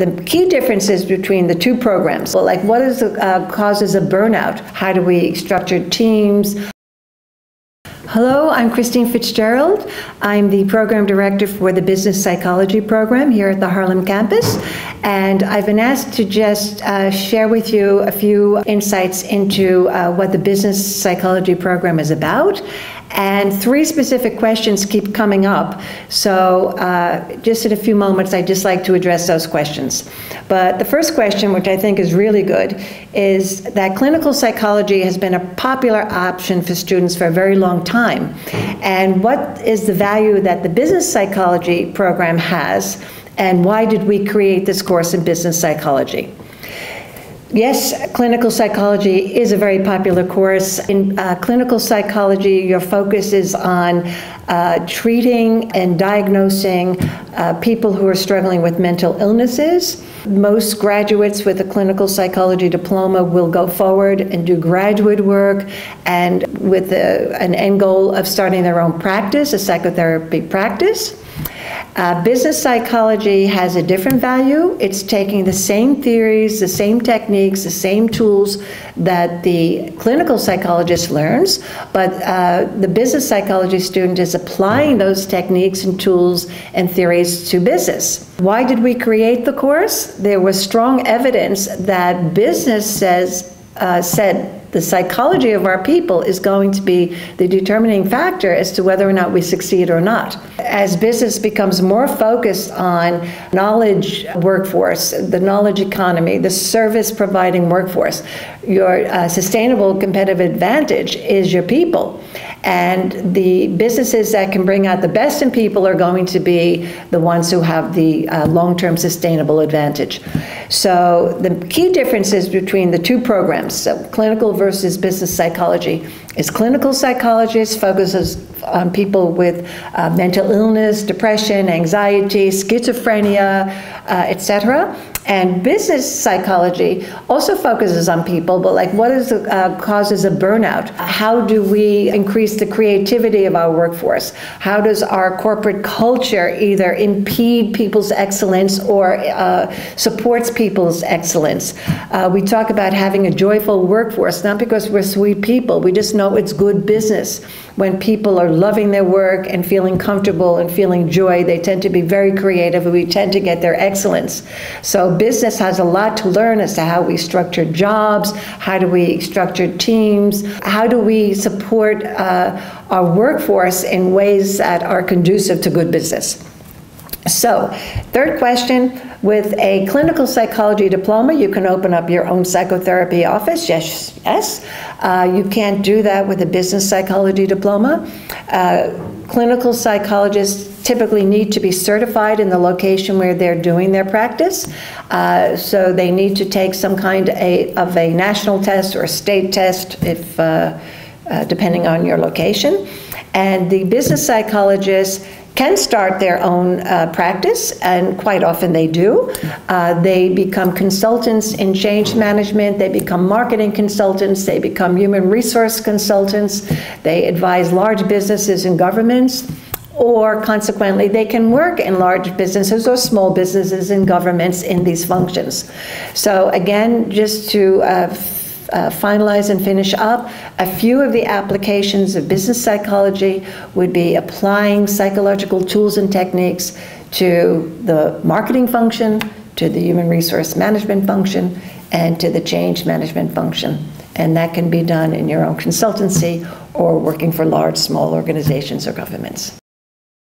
The key differences between the two programs, well, like what is the causes of burnout? How do we structure teams? Hello, I'm Christine Fitzgerald. I'm the program director for the Business Psychology program here at the Harlem campus. And I've been asked to just share with you a few insights into what the Business Psychology program is about. And three specific questions keep coming up. So just in a few moments, I'd just like to address those questions. But the first question, which I think is really good, is that clinical psychology has been a popular option for students for a very long time. And what is the value that the business psychology program has, and why did we create this course in business psychology? Yes, clinical psychology is a very popular course. In clinical psychology, your focus is on treating and diagnosing people who are struggling with mental illnesses. Most graduates with a clinical psychology diploma will go forward and do graduate work, and with an end goal of starting their own practice, a psychotherapy practice. Business psychology has a different value. It's taking the same theories, the same techniques, the same tools that the clinical psychologist learns, but the business psychology student is applying those techniques and tools and theories to business. Why did we create the course? There was strong evidence that business said the psychology of our people is going to be the determining factor as to whether or not we succeed or not. As business becomes more focused on knowledge workforce, the knowledge economy, the service providing workforce, your sustainable competitive advantage is your people. And the businesses that can bring out the best in people are going to be the ones who have the long-term sustainable advantage. So the key differences between the two programs, so clinical versus business psychology, is clinical psychologist focuses on people with mental illness, depression, anxiety, schizophrenia, etc. And business psychology also focuses on people, but like what is the causes of burnout? How do we increase the creativity of our workforce? How does our corporate culture either impede people's excellence or supports people's excellence? We talk about having a joyful workforce, not because we're sweet people. We just know it's good business. When people are loving their work and feeling comfortable and feeling joy, they tend to be very creative, and we tend to get their excellence. So business has a lot to learn as to how we structure jobs, how do we structure teams, how do we support our workforce in ways that are conducive to good business. So, third question, with a clinical psychology diploma, you can open up your own psychotherapy office. Yes, yes. You can't do that with a business psychology diploma. Clinical psychologists typically need to be certified in the location where they're doing their practice. So they need to take some kind of a national test or a state test, if depending on your location. And the business psychologists can start their own practice, and quite often they do. They become consultants in change management, they become marketing consultants, they become human resource consultants, they advise large businesses and governments, or consequently they can work in large businesses or small businesses and governments in these functions. So again, just to finalize and finish up, a few of the applications of business psychology would be applying psychological tools and techniques to the marketing function, to the human resource management function, and to the change management function. And that can be done in your own consultancy or working for large, small organizations or governments.